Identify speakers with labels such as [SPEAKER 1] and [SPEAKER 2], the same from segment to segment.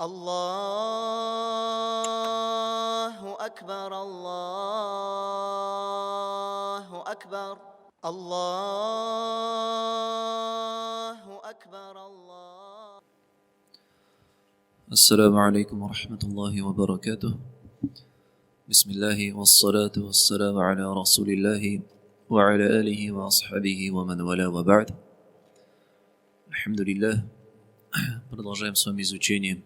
[SPEAKER 1] الله أكبر الله أكبر الله أكبر الله.
[SPEAKER 2] السلام عليكم ورحمة الله وبركاته. بسم الله والصلاة والسلام على رسول الله وعلى آله وأصحابه ومن والاه وبعد. Альхамдулиллах. Продолжаем с вами изучение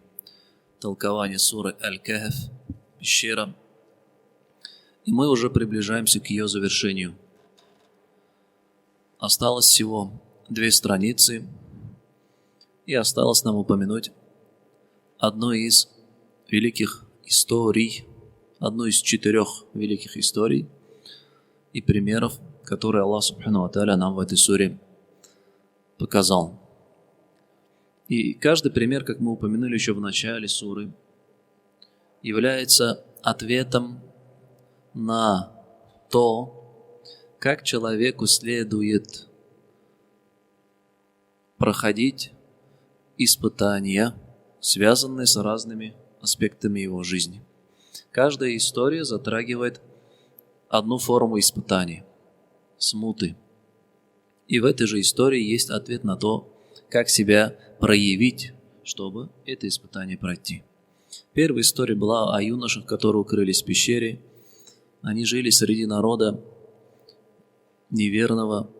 [SPEAKER 2] толкования суры Аль-Кахф, пещера. И мы уже приближаемся к ее завершению. Осталось всего 2 страницы, и осталось нам упомянуть одну из великих историй, одну из 4 великих историй и примеров, которые Аллах Субхану ва Тааля нам в этой суре показал. И каждый пример, как мы упомянули еще в начале суры, является ответом на то, как человеку следует проходить испытания, связанные с разными аспектами его жизни. Каждая история затрагивает одну форму испытаний – смуты. И в этой же истории есть ответ на то, как себя проявить, чтобы это испытание пройти. Первая история была о юношах, которые укрылись в пещере. Они жили среди народа неверного,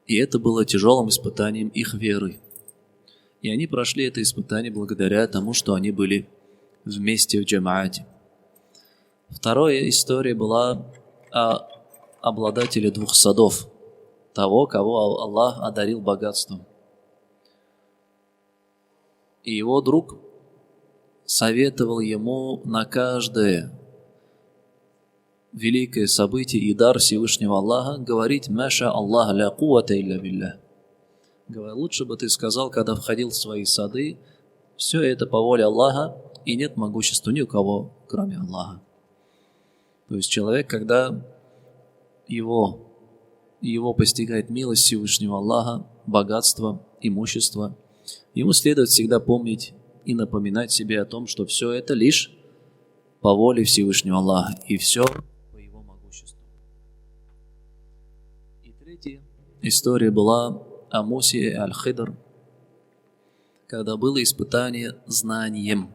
[SPEAKER 2] и это было тяжелым испытанием их веры. И они прошли это испытание благодаря тому, что они были вместе в джамаате. Вторая история была о обладателе 2 садов, того, кого Аллах одарил богатством. И его друг советовал ему на каждое великое событие и дар Всевышнего Аллаха говорить «Маша Аллах ля кувата илля билля». Лучше бы ты сказал, когда входил в свои сады, все это по воле Аллаха, и нет могущества ни у кого, кроме Аллаха. То есть человек, когда его постигает милость Всевышнего Аллаха, богатство, имущество, ему следует всегда помнить и напоминать себе о том, что все это лишь по воле Всевышнего Аллаха, и все по его могуществу. И третья история была о Мусе и Аль-Хидр, когда было испытание знанием.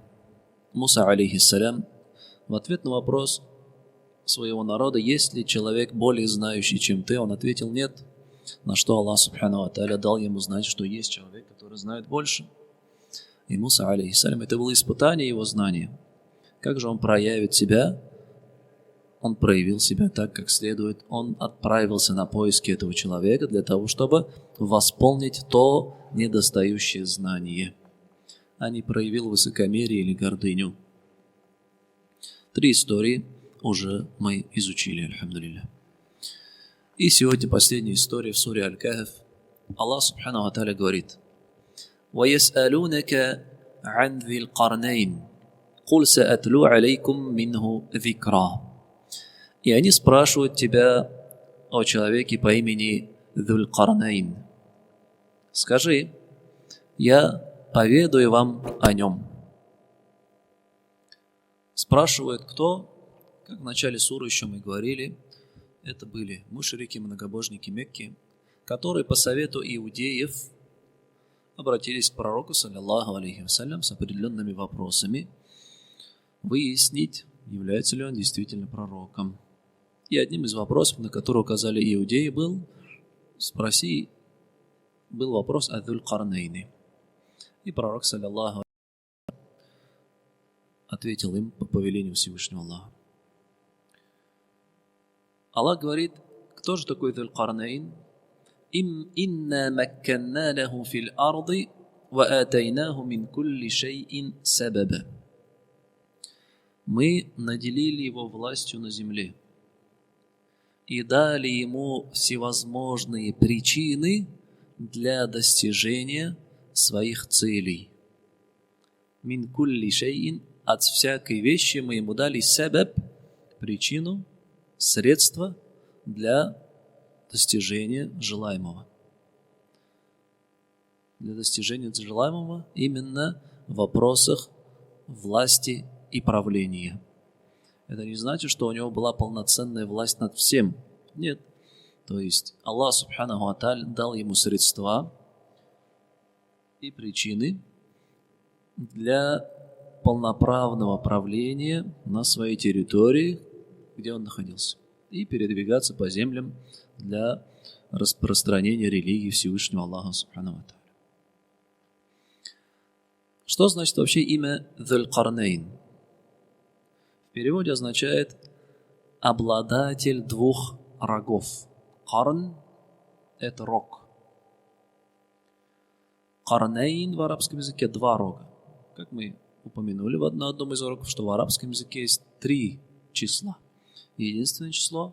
[SPEAKER 2] Муса, алейхиссалям, в ответ на вопрос своего народа, есть ли человек более знающий, чем ты, он ответил нет, на что Аллах Субхану ва Тааля дал ему знать, что есть человек, который знает больше. И Муса, алейхиссалям, это было испытание его знания. Как же он проявит себя? Он проявил себя так, как следует. Он отправился на поиски этого человека для того, чтобы восполнить то недостающее знание, а не проявил высокомерие или гордыню. 3 истории уже мы изучили, альхамдулиллах. И сегодня последняя история в суре Аль-Кахф. Аллах Субхану ва Тааля говорит: وَيَسْأَلُونَكَ عَنْ ذِي الْقَرْنَيْنِ قُلْ سَأَتْلُو عَلَيْكُمْ مِنْهُ ذِكْرًا. И они спрашивают тебя о человеке по имени Зуль Карнайн. Скажи, я поведаю вам о нем. Спрашивают кто? Как в начале суры еще мы говорили, это были мушрики, многобожники Мекки, которые по совету иудеев обратились к пророку, саллаллаху алейхи вассалям, с определенными вопросами, выяснить, является ли он действительно пророком. И одним из вопросов, на который указали иудеи, был вопрос о Зуль Карнайне. И пророк, саллаллаху алейхи вассалям, ответил им по повелению Всевышнего Аллаха. Аллах говорит, кто же такой Зуль Карнайн? «Инна макканна лаху фил арды ва атайнаху мин кулли шайин сабаба». Мы наделили его властью на земле и дали ему всевозможные причины для достижения своих целей. Мин кулли шайин, от всякой вещи мы ему дали сабаб, причину, средство для достижения желаемого. Для достижения желаемого именно в вопросах власти и правления. Это не значит, что у него была полноценная власть над всем. Нет. То есть Аллах Субханаху ва Тааля дал ему средства и причины для полноправного правления на своей территории, где он находился, и передвигаться по землям для распространения религии Всевышнего Аллаха Субханаху ва Тааля. Что значит вообще имя Дзуль-Карнейн? В переводе означает обладатель двух рогов. Карн – это рог. Карнейн в арабском языке – два рога. Как мы упомянули на одном из уроков, что в арабском языке есть три числа. Единственное число,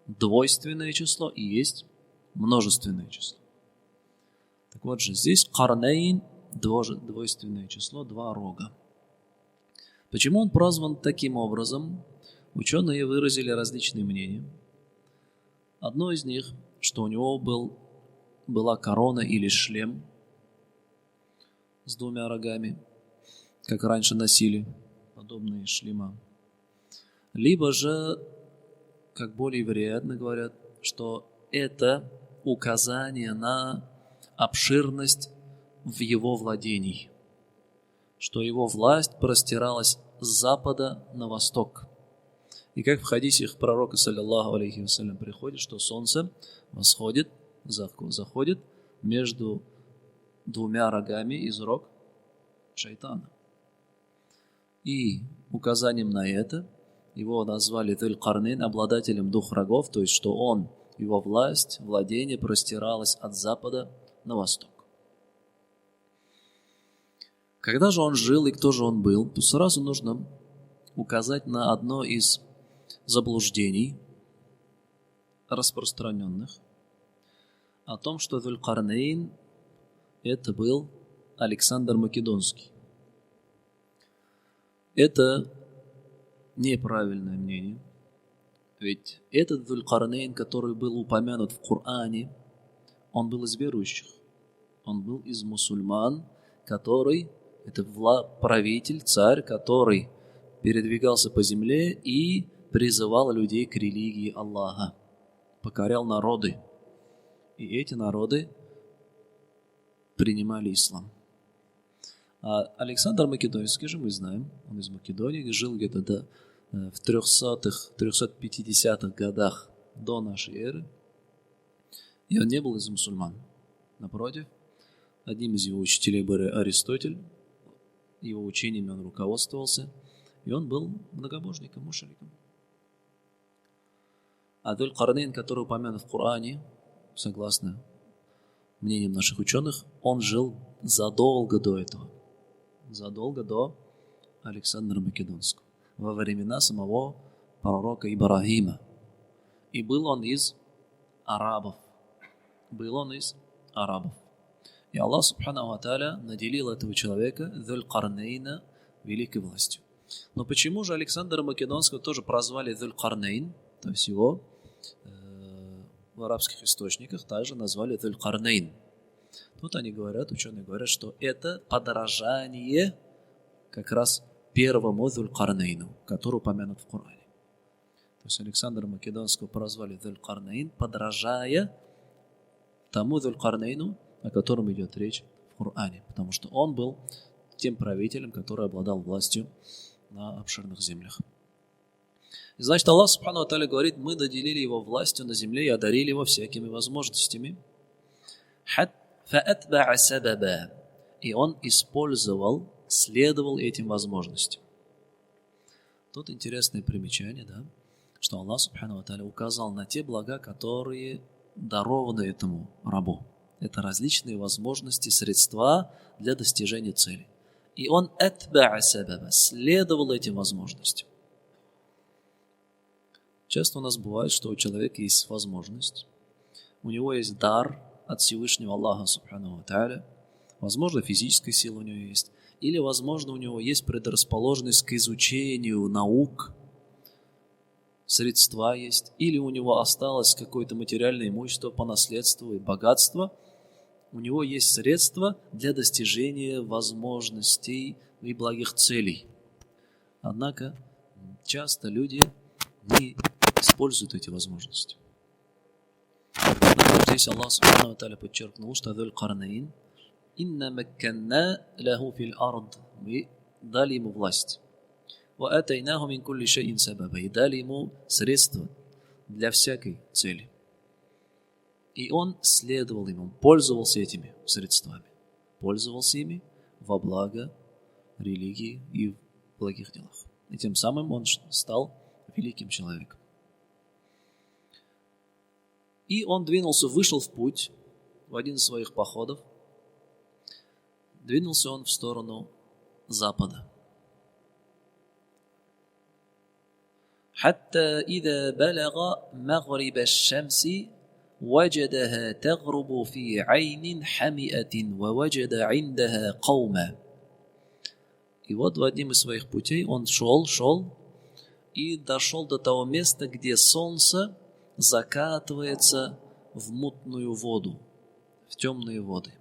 [SPEAKER 2] двойственное число и есть множественное число. Так вот же, здесь карнейн – двойственное число, два рога. Почему он прозван таким образом? Ученые выразили различные мнения. Одно из них, что у него была корона или шлем с двумя рогами, как раньше носили подобные шлема. Либо же, как более вероятно говорят, что это указание на обширность в его владении, что его власть простиралась с запада на восток. И как в хадисах пророка, саллиллаху алейхи вассалям, приходит, что солнце восходит, заходит между двумя рогами из рог шайтана. И указанием на это его назвали Дзуль-Карнейн, обладателем двух рогов, то есть что его власть, владение простиралось от запада на восток. Когда же он жил и кто же он был, то сразу нужно указать на одно из заблуждений распространенных о том, что Дзуль-Карнейн это был Александр Македонский. Это неправильное мнение, ведь этот Дзуль-Карнейн, который был упомянут в Коране, он был из верующих, он был из мусульман, это правитель, царь, который передвигался по земле и призывал людей к религии Аллаха, покорял народы. И эти народы принимали ислам. А Александр Македонский же мы знаем, он из Македонии, жил где-то в 300-350-х годах до нашей эры. И он не был из мусульман. Напротив, одним из его учителей был Аристотель, его учениями он руководствовался, и он был многобожником, мушриком. А Дзуль-Карнейн, который упомянут в Коране, согласно мнениям наших ученых, он жил задолго до этого, задолго до Александра Македонского, во времена самого пророка Ибрахима. И был он из арабов. И Аллах Субханаху ва Тааля наделил этого человека Дзуль-Карнейна великой властью. Но почему же Александра Македонского тоже прозвали Дзуль-Карнейн? То есть его в арабских источниках также назвали Дзуль-Карнейн. Тут ученые говорят, что это подражание как раз первому Дзуль-Карнейну, который упомянут в Коране. То есть Александра Македонского прозвали Дзуль-Карнейн, подражая тому Дзуль-Карнейну, о котором идет речь в Коране, потому что он был тем правителем, который обладал властью на обширных землях. И значит, Аллах Субхану ва Тааля говорит, мы наделили его властью на земле и одарили его всякими возможностями. И он следовал этим возможностям. Тут интересное примечание, что Аллах Субхану ва Тааля указал на те блага, которые дарованы этому рабу. Это различные возможности, средства для достижения цели. И он следовал этим возможностям. Часто у нас бывает, что у человека есть возможность, у него есть дар от Всевышнего Аллаха Субхану ва Тааля, возможно, физическая сила у него есть, или, возможно, у него есть предрасположенность к изучению наук, средства есть, или у него осталось какое-то материальное имущество по наследству и богатство, у него есть средства для достижения возможностей и благих целей. Однако часто люди не используют эти возможности. Здесь Аллах Субхану ва Тааля подчеркнул, что Зуль Карнайн «Инна макканна лаху фил ард». Мы дали ему власть. «Ва атайнаху мин кулли шайин сабаба». И дали ему средства для всякой цели. И он следовал им, он пользовался этими средствами. Пользовался ими во благо религии и в благих делах. И тем самым он стал великим человеком. И он вышел в путь в один из своих походов. Двинулся он в сторону запада. حتى إذا بلغ مغرب الشمس وجدها تغرب في عين حمئة ووجد عندها قوما. И вот в одном из своих путей он шел и дошел до того места, где солнце закатывается в мутную воду, в темные воды.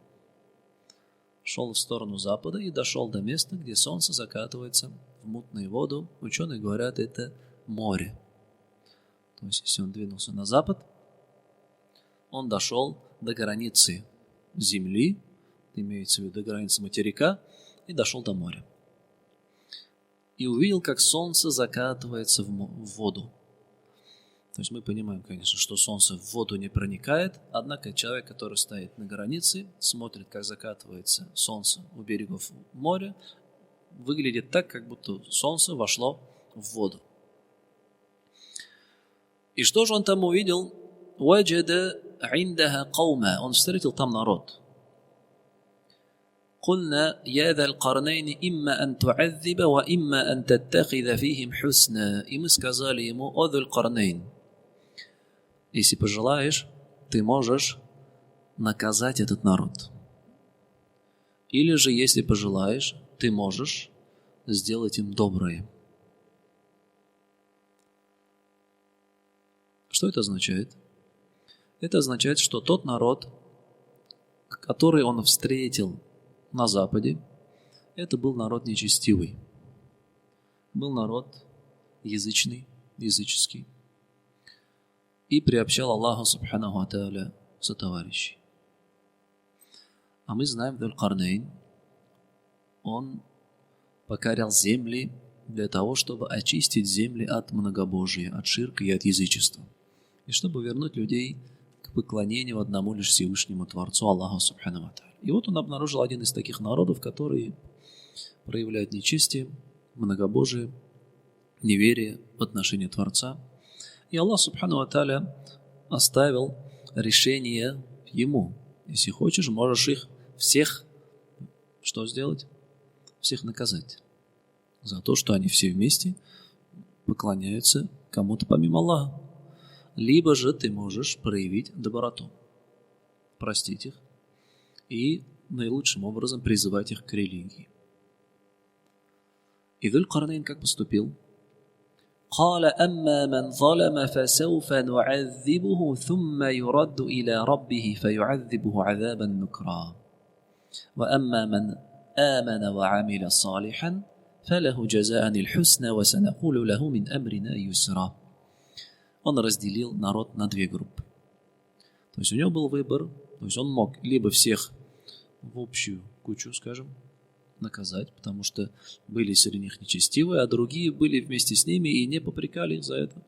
[SPEAKER 2] Шел в сторону запада и дошел до места, где солнце закатывается в мутную воду. Ученые говорят, это море. То есть, если он двинулся на запад, он дошел до границы земли, имеется в виду до границы материка, и дошел до моря. И увидел, как солнце закатывается в воду. То есть мы понимаем, конечно, что солнце в воду не проникает, однако человек, который стоит на границе, смотрит, как закатывается солнце у берегов моря, выглядит так, как будто солнце вошло в воду. И что же он там увидел? «Ваджада индаха каума». Он встретил там народ. قلنا يا ذا القرنين إما أن تعذب وإما أن تتخذ فيهم حسنا. И мы сказали ему: «О Зуль Карнайн, если пожелаешь, ты можешь наказать этот народ. Или же, если пожелаешь, ты можешь сделать им доброе». Что это означает? Это означает, что тот народ, который он встретил на Западе, это был народ нечестивый. Был народ языческий. И приобщал Аллаху Субханаху ва Тааля сотоварищей. А мы знаем, Зуль Карнайн, он покорял земли для того, чтобы очистить земли от многобожия, от ширка и от язычества. И чтобы вернуть людей к поклонению одному лишь Всевышнему Творцу Аллаху Субханаху ва Тааля. И вот он обнаружил один из таких народов, которые проявляют нечестие, многобожие, неверие в отношении Творца. И Аллах Субхану ва Тааля оставил решение ему. Если хочешь, можешь их всех, что сделать? Всех наказать. За то, что они все вместе поклоняются кому-то помимо Аллаха. Либо же ты можешь проявить доброту, простить их и наилучшим образом призывать их к религии. И Зуль Карнайн как поступил? قال أما من ظلم فسوف نعذبه ثم يرد إلى ربه فيعذبه عذابا نكرا وأما من آمن وعمل صالحا فله جزاء الحسنى وسنقول له من أمرنا يسرا. Он разделил народ на две группы. То есть у него был выбор, то есть он мог либо всех в общую кучу, скажем, наказать, потому что были среди них нечестивые, а другие были вместе с ними и не попрекали их за это.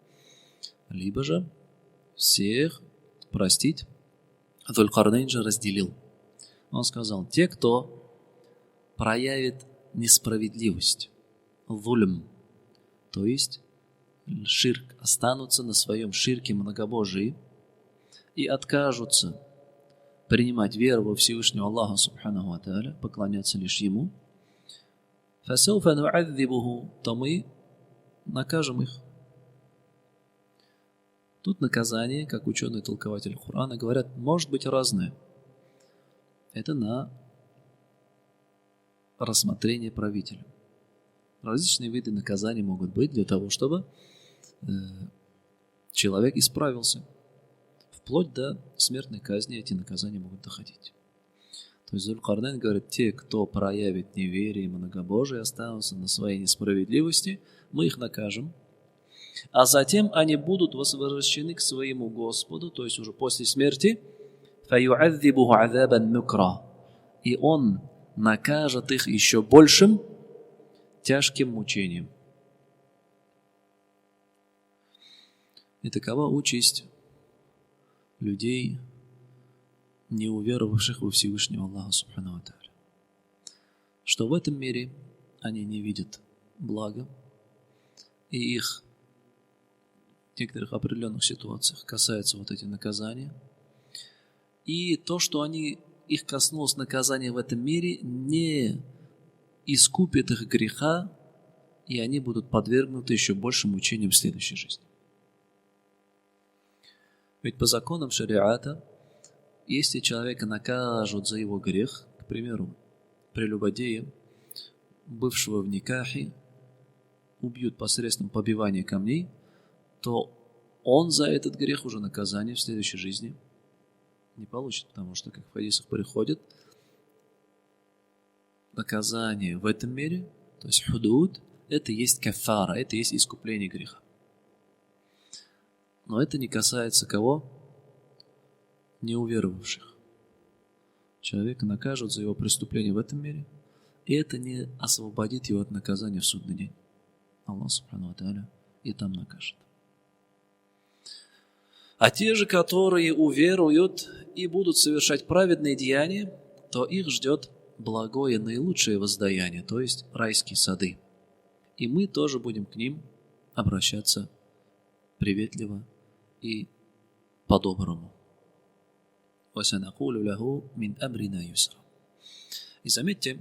[SPEAKER 2] Либо же всех простить. Зуль Карнайн же разделил. Он сказал: те, кто проявит несправедливость, зульм, то есть ширк, останутся на своем ширке многобожии и откажутся принимать веру во Всевышнего Аллаха Субханаху ва Тааля, поклоняться лишь Ему, фасауфа ну'адзибуху, то мы накажем их. Тут наказание, как ученые-толкователи Корана говорят, может быть разное. Это на рассмотрение правителя. Различные виды наказаний могут быть для того, чтобы человек исправился. Вплоть до смертной казни эти наказания могут доходить. То есть Зулькарнайн говорит, те, кто проявит неверие и многобожие, останутся на своей несправедливости, мы их накажем. А затем они будут возвращены к своему Господу, то есть уже после смерти, فَيُعَذِّبُهُ عَذَابًا نُكْرًا. И Он накажет их еще большим тяжким мучением. И такова участь людей, не уверовавших во Всевышнего Аллаха Субхану ва Тааля. Что в этом мире они не видят блага, и их в некоторых определенных ситуациях касаются вот эти наказания. И то, что их коснулось наказания в этом мире, не искупит их греха, и они будут подвергнуты еще большим мучениям в следующей жизни. Ведь по законам шариата, если человека накажут за его грех, к примеру, прелюбодея, бывшего в никахе, убьют посредством побивания камней, то он за этот грех уже наказание в следующей жизни не получит, потому что, как в хадисах приходит, наказание в этом мире, то есть худуд, это есть кафара, это есть искупление греха. Но это не касается кого? Неуверовавших. Человека накажут за его преступление в этом мире, и это не освободит его от наказания в судный день. Аллах Субхану ва Тааля и там накажет. А те же, которые уверуют и будут совершать праведные деяния, то их ждет благое, наилучшее воздаяние, то есть райские сады. И мы тоже будем к ним обращаться приветливо и по-доброму. И заметьте,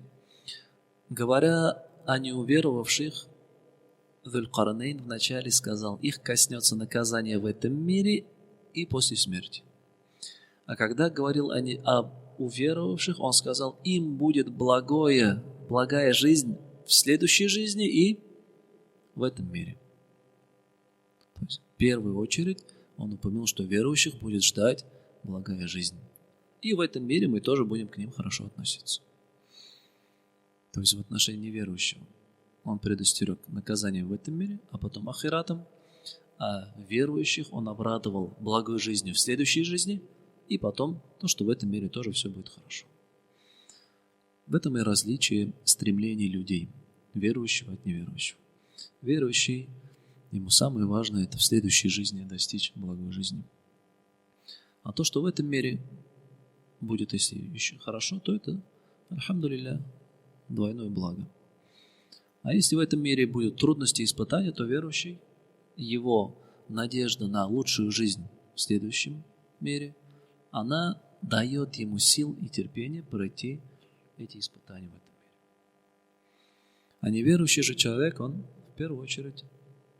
[SPEAKER 2] говоря о неуверовавших, Зулькарнайн вначале сказал, их коснется наказание в этом мире и после смерти. А когда говорил о уверовавших, он сказал, им будет благая жизнь в следующей жизни и в этом мире. То есть в первую очередь он упомянул, что верующих будет ждать благая жизнь. И в этом мире мы тоже будем к ним хорошо относиться. То есть в отношении неверующего он предостерег наказанием в этом мире, а потом ахиратом, а верующих он обрадовал благой жизнью в следующей жизни, и потом то, что в этом мире тоже все будет хорошо. В этом и различие стремлений людей, верующего от неверующего. Верующий, ему самое важное, это в следующей жизни достичь благой жизни. А то, что в этом мире будет, если еще хорошо, то это, альхамдулилля, двойное благо. А если в этом мире будут трудности и испытания, то верующий, его надежда на лучшую жизнь в следующем мире, она дает ему сил и терпение пройти эти испытания в этом мире. А неверующий же человек, он в первую очередь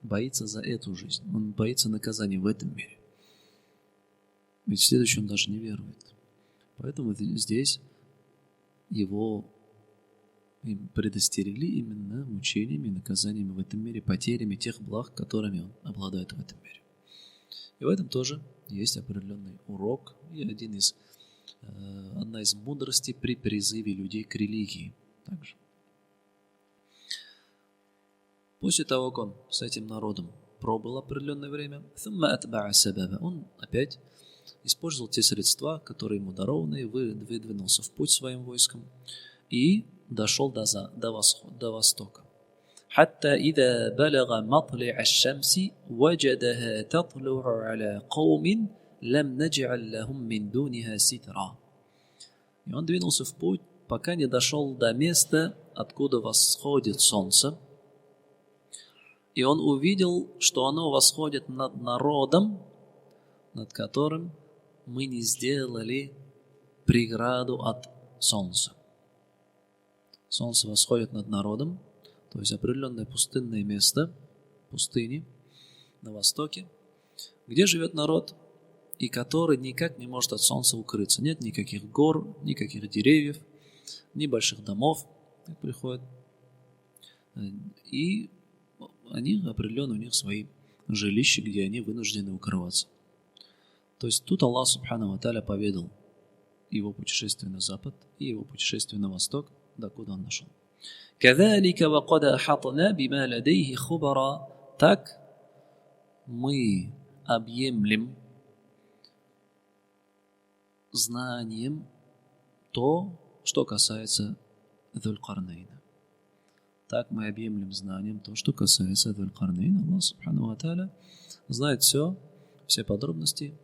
[SPEAKER 2] боится за эту жизнь, он боится наказания в этом мире. Ведь в следующем он даже не верует. Поэтому здесь его предостерегли именно мучениями и наказаниями в этом мире, потерями тех благ, которыми он обладает в этом мире. И в этом тоже есть определенный урок и одна из мудростей при призыве людей к религии. Также. После того, как он с этим народом пробыл определенное время, он опять использовал те средства, которые ему дарованы, и выдвинулся в путь своим войском и дошел до востока. حتى إذا بلغ مطلع الشمس وجدها تطلع على قوم لم نجعل لهم من دونها سترا. И он двинулся в путь, пока не дошел до места, откуда восходит солнце. И он увидел, что оно восходит над народом, над которым мы не сделали преграду от солнца. Солнце восходит над народом, то есть определенное пустынное место, пустыни на востоке, где живет народ, и который никак не может от солнца укрыться. Нет никаких гор, никаких деревьев, ни больших домов, как приходят. И они определенно, у них свои жилища, где они вынуждены укрываться. То есть тут Аллах Субхану ва Тааля поведал его путешествие на запад и его путешествие на восток, докуда он нашел. كذلك وقد أحطنا بما لديه خبرا. Так мы объемлем знанием то, что касается Зуль-Карнейна. Так мы объемлем знанием то, что касается Зуль-Карнейна. Аллах Субхану ва Тааля знает все подробности,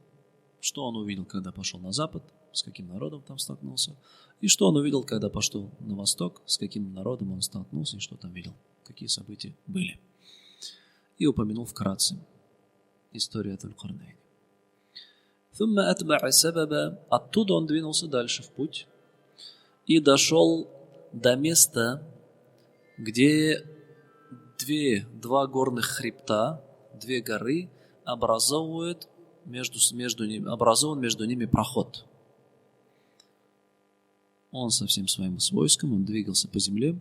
[SPEAKER 2] что он увидел, когда пошел на запад, с каким народом там столкнулся, и что он увидел, когда пошел на восток, с каким народом он столкнулся и что там видел, какие события были. И упомянул вкратце историю Зуль-Карнейна. ثم أتبع سببا. Оттуда он двинулся дальше в путь и дошел до места, где два горных хребта, две горы образован между ними проход. Он со всем своим войском, он двигался по земле,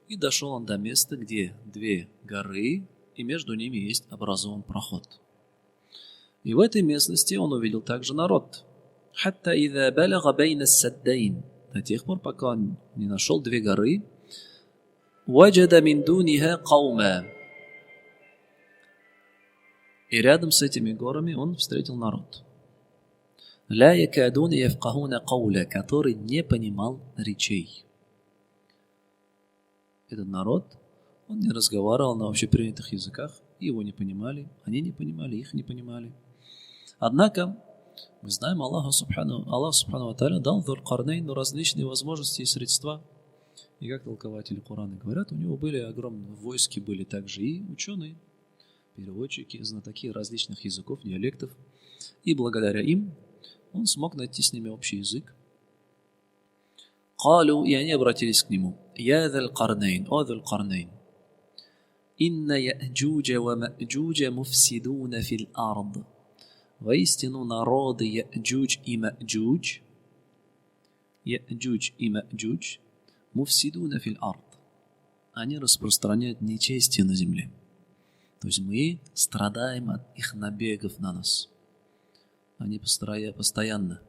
[SPEAKER 2] и дошел он до места, где две горы, и между ними есть образован проход. И в этой местности он увидел также народ. حتى إذا بلغ بين السدين. До тех пор, пока он не нашел две горы. وجد من دونها قوما. И рядом с этими горами он встретил народ. لا يكادون يفقهون قولا. Который не понимал речей. Этот народ, он не разговаривал на общепринятых языках, его не понимали, они не понимали, их не понимали. Однако, мы знаем, Аллах Субхану ва Тааля дал Зуль-Карнейну различные возможности и средства. И как толкователи Корана говорят, у него были огромные войски, были также и ученые, переводчики, знатоки различных языков, диалектов. И благодаря им он смог найти с ними общий язык. قالوا, и они обратились к нему. Я Зуль-Карнейн, о Зуль-Карнейн. Инна Я'джуджа ва Ма'джуджа муфсидуна фил ард. Воистину народы Я'джудж и Ма'джудж, муфсидуна фил ард. Они распространяют нечестие на земле. То есть мы страдаем от их набегов на нас. Они постоянно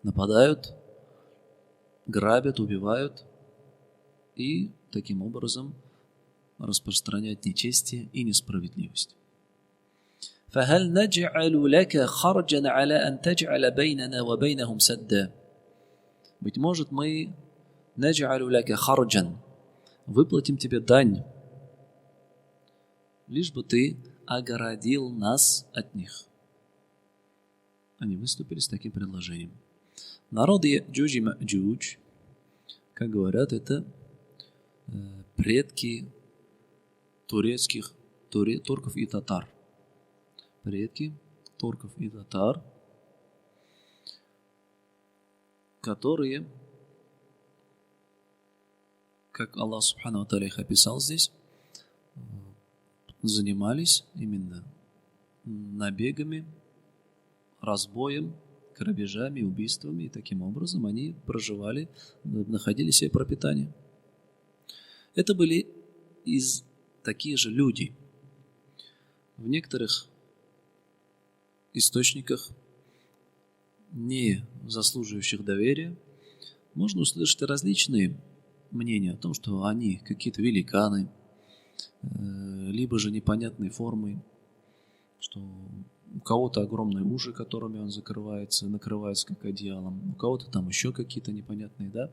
[SPEAKER 2] нападают, грабят, убивают и таким образом распространяют нечестие и несправедливость. فهل نجعل لك خرجا على أن تجعل بيننا وبينهم سدا. Быть может, мы نجعل لك خرجا, выплатим тебе дань, лишь бы ты огородил нас от них. Они выступили с таким предложением. Народы Я'джудж и Ма'джудж, как говорят, это предки турков и татар. Предки турков и татар, которые, как Аллах Субхану ва Тааля их описал здесь, занимались именно набегами, разбоем, грабежами, убийствами, и таким образом они проживали, находили себе пропитание. Это были такие же люди. В некоторых источниках, не заслуживающих доверия, можно услышать различные мнения о том, что они какие-то великаны, либо же непонятной формы, что у кого-то огромные уши, которыми он накрывается как одеялом, у кого-то там еще какие-то непонятные, да.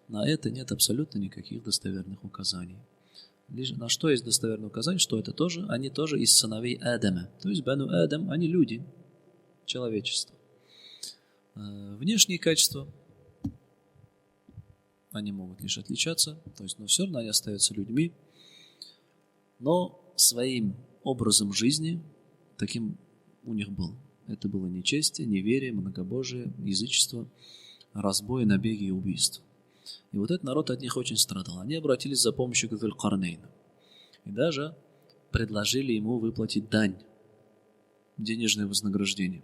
[SPEAKER 2] На это нет абсолютно никаких достоверных указаний. Лишь на что есть достоверное указание, что они тоже из сыновей Адама. То есть Бану Адам, они люди, человечество. Внешние качества, они могут лишь отличаться, то есть, но все равно они остаются людьми, но своим образом жизни таким у них был. Это было нечестие, неверие, многобожие, язычество, разбой, набеги и убийства. И вот этот народ от них очень страдал. Они обратились за помощью к Зуль-Карнейну. И даже предложили ему выплатить дань, денежное вознаграждение.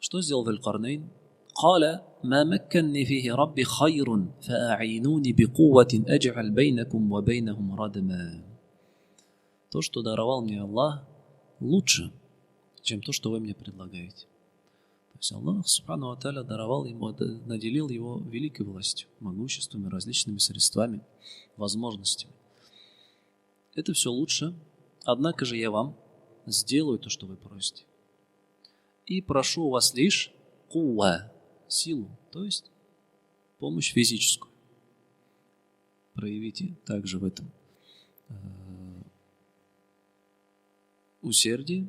[SPEAKER 2] Что сделал Зуль-Карнейн? قال ما مكنني فيه ربي خير فأعينوني بقوة أجعل بينكم وبينهم ردما. То, что даровал мне Аллах, лучше, чем то, что вы мне предлагаете. То есть Аллах, субхану ва тааля, даровал ему, наделил его великой властью, могуществами, различными средствами, возможностями. Это все лучше, однако же я вам сделаю то, что вы просите. И прошу у вас лишь куа, силу, то есть помощь физическую. Проявите также в этом усердие,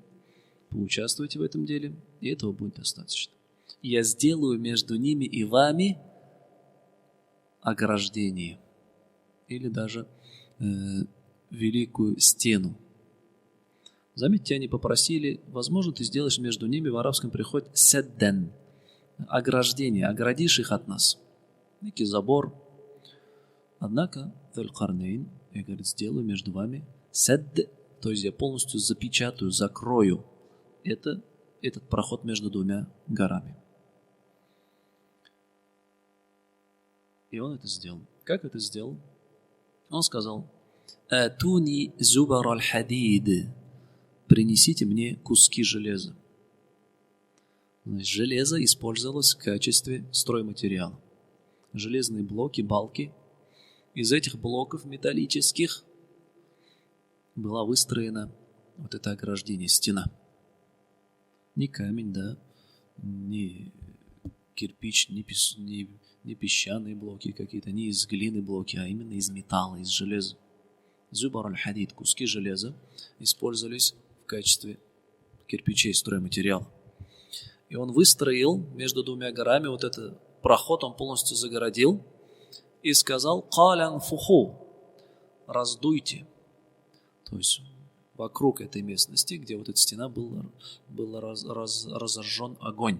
[SPEAKER 2] поучаствуйте в этом деле, и этого будет достаточно. Я сделаю между ними и вами ограждение, или даже великую стену. Заметьте, они попросили, возможно, ты сделаешь между ними, в арабском приходит саддан, ограждение, оградишь их от нас. Некий забор. Однако, Зуль-Карнейн, я, говорит, сделаю между вами садд, то есть я полностью запечатаю, закрою этот проход между двумя горами. И он это сделал. Как это сделал? Он сказал: «Атуни зубар аль-хадид». Принесите мне куски железа. Значит, железо использовалось в качестве стройматериала. Железные блоки, балки. Из этих блоков металлических была выстроена вот это ограждение, стена. Не камень, да, не кирпич, не песчаные блоки какие-то, не из глины блоки, а именно из металла, из железа. Зубар аль-хадид, куски железа, использовались в качестве кирпичей, стройматериала. И он выстроил между двумя горами вот этот проход, он полностью загородил и сказал: «Калян фуху», раздуйте. То есть вокруг этой местности, где вот эта стена, был разожжен огонь.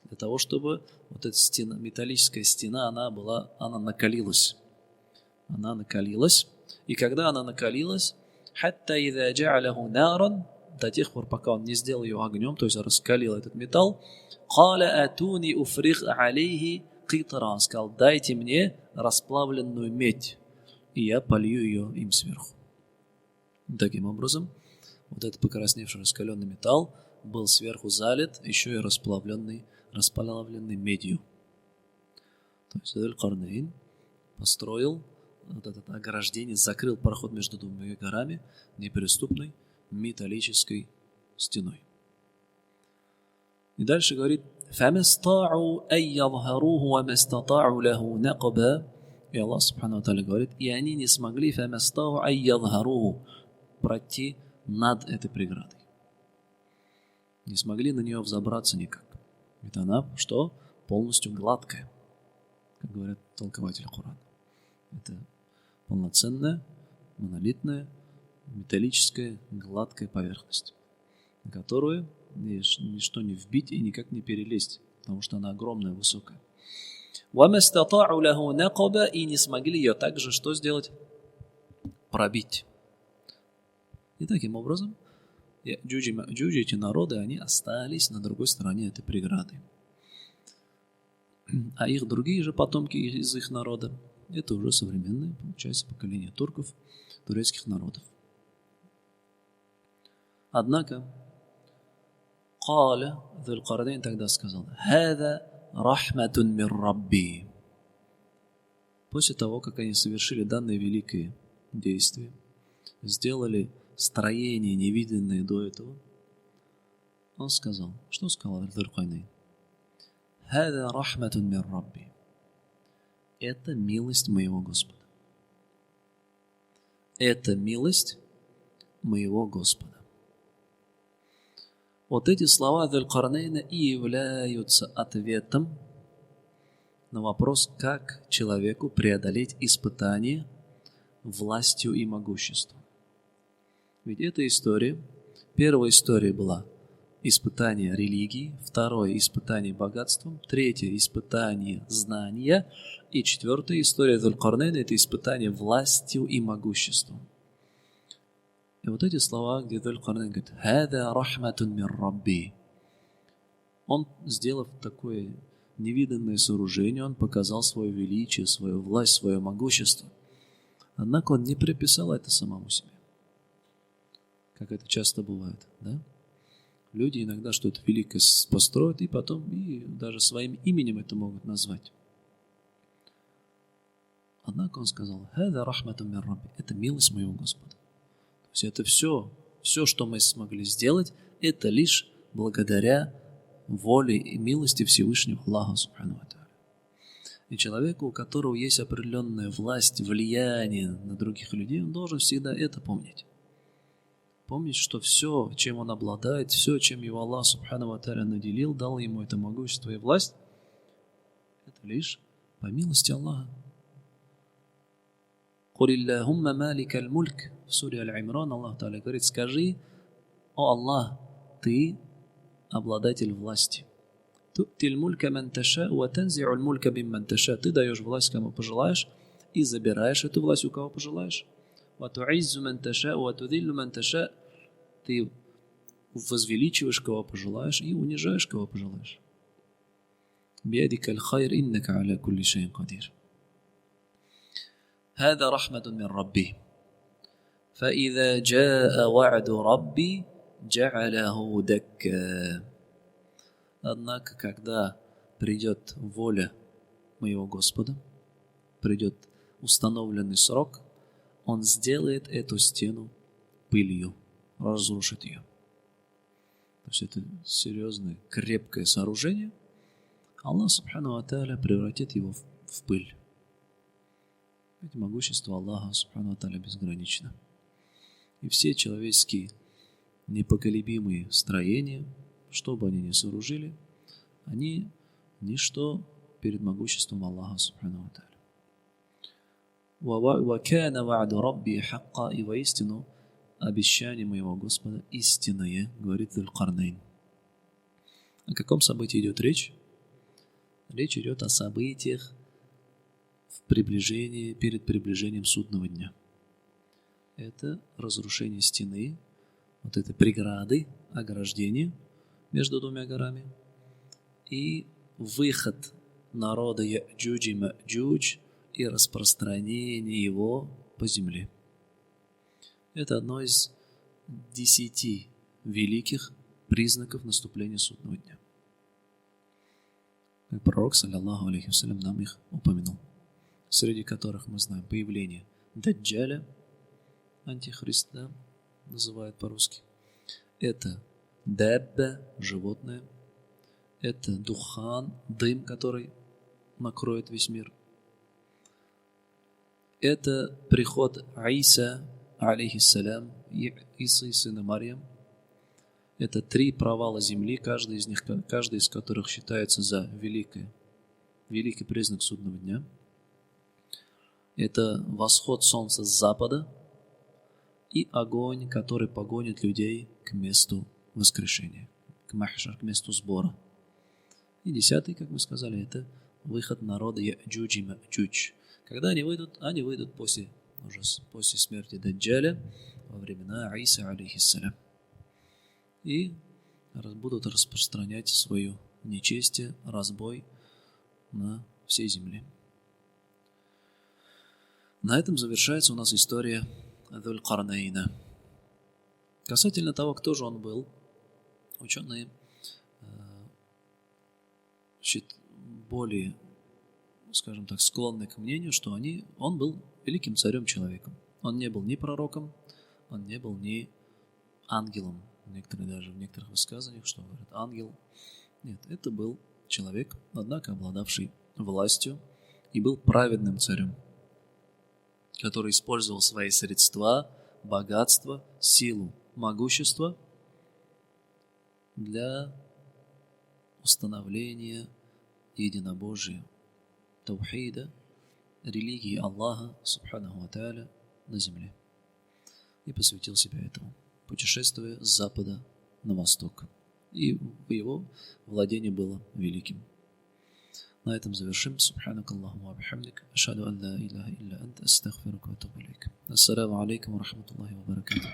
[SPEAKER 2] Для того, чтобы вот эта стена, металлическая стена, она накалилась. Она накалилась. И когда она накалилась, до тех пор, пока он не сделал ее огнем, то есть раскалил этот металл, сказал: дайте мне расплавленную медь, и я полью ее им сверху. Таким образом, вот этот покрасневший раскаленный металл был сверху залит еще и расплавленный медью. То есть Зуль-Карнейн построил вот это ограждение, закрыл проход между двумя горами неприступной металлической стеной. И дальше говорит: и Аллах субхану ва тааля говорит: и они не смогли пройти над этой преградой. Не смогли на нее взобраться никак. Ведь она что? Полностью гладкая, как говорят толкователи Корана. Это полноценная, монолитная, металлическая, гладкая поверхность, на которую ничто не вбить и никак не перелезть, потому что она огромная, высокая. И не смогли ее также что сделать? Пробить. И таким образом Яджудж, эти народы, они остались на другой стороне этой преграды. А их другие же потомки из их народа, это уже современное, получается, поколение турков, турецких народов. Однако, Зуль-Карнейн тогда сказал: «Хаза рахматун мир Рабби». После того, как они совершили данное великое действие, сделали строение, невиданное до этого, он сказал, что сказал Зуль-Карнейн? «Хаза рахматун мир Рабби». Это милость моего Господа. Это милость моего Господа. Вот эти слова Зуль-Карнейна и являются ответом на вопрос, как человеку преодолеть испытание властью и могуществом. Ведь эта история, первая история была испытание религии, второе испытание богатством, третье испытание знания, и четвертая история Зуль-Карнейна — это испытание властью и могуществом. И вот эти слова, где Зуль-Карнейн говорит: «Хаза рахматун мир Рабби», он, сделав такое невиданное сооружение, он показал свое величие, свою власть, свое могущество. Однако он не приписал это самому себе, как это часто бывает, да? Люди иногда что-то великое построят, и потом и даже своим именем это могут назвать. Однако он сказал: «Хада рахмату мин Рабби». Это милость моего Господа. То есть это все, что мы смогли сделать, это лишь благодаря воле и милости Всевышнего Аллаха Субхану ва Тааля. И человеку, у которого есть определенная власть, влияние на других людей, он должен всегда это помнить. Помнить, что все, чем он обладает, все, чем его Аллах Субхану ва Тааля наделил, дал ему это могущество и власть, это лишь по милости Аллаха. «Куль Аллахумма маликаль мульк». В суре Аль-Имран Аллах Тааля говорит: скажи: «О Аллах, ты обладатель власти. Ту'тиль мулька ман таша ва танзи'уль мулька бимман таша». Ты даешь власть кому пожелаешь и забираешь эту власть у кого пожелаешь. «Ва ту'иззу ман таша ва tudhillu ман таша». Ты возвеличиваешь кого пожелаешь и унижаешь кого пожелаешь. «Биядикаль хайр иннака аля кулли шайин кадир». هذا رحمة من ربي فإذا جاء وعد ربي جعله دكا. Однако, когда придет воля моего Господа, придет установленный срок, Он сделает эту стену пылью, разрушит ее. То есть это серьезное, крепкое сооружение. Аллах Субхану ва Тааля превратит его в пыль. Ведь могущество Аллаха Субхану ва Тааля безгранично. И все человеческие непоколебимые строения, что бы они ни сооружили, они ничто перед могуществом Аллаха Субхану ва Тааля. «Ва кана ва'ду рабби хакка». И воистину обещание моего Господа истинное, говорит Зуль-Карнайн. О каком событии идет речь? Речь идет о событиях перед приближением судного дня. Это разрушение стены, вот этой преграды, ограждения между двумя горами, и выход народа Я'джудж и Ма'джудж и распространение его по земле. Это одно из 10 великих признаков наступления судного дня. Как пророк, саллаллаху алейхи вассалям, нам их упомянул, среди которых мы знаем появление Даджаля, антихриста, называют по-русски. Это дабба, животное. Это духан, дым, который накроет весь мир. Это приход Иса, алейхиссалям, Исы, сына Марьям. Это 3 провала земли, каждый из которых считается за великий признак судного дня. Это восход солнца с запада и огонь, который погонит людей к месту воскрешения, к махшар, к месту сбора. И 10, как мы сказали, это выход народа Я'джудж и Ма'джудж. Когда они выйдут после смерти Даджаля во времена Иса, алейхиссалям, и будут распространять свое нечестие, разбой на всей земле. На этом завершается у нас история Зуль-Карнайна. Касательно того, кто же он был, ученые более, скажем так, склонны к мнению, что он был великим царем-человеком. Он не был ни пророком, он не был ни ангелом. Даже в некоторых высказываниях, что говорят ангел. Нет, это был человек, однако обладавший властью и был праведным царем, который использовал свои средства, богатство, силу, могущество для установления единобожия, таухида, религии Аллаха Субханаху ва Тааля на земле. И посвятил себя этому, путешествуя с запада на восток. И его владение было великим. На этом завершим. Субханак Аллахумма ва бихамдик. Ашхаду ан ла илляха илля анта. Астагфирука ва атубу илейк. Ассаламу алейкум ва рахматуллахи ва баракатух.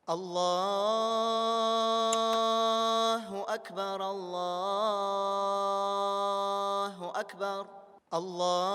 [SPEAKER 1] Аллаху акбар, Аллаху акбар, Аллаху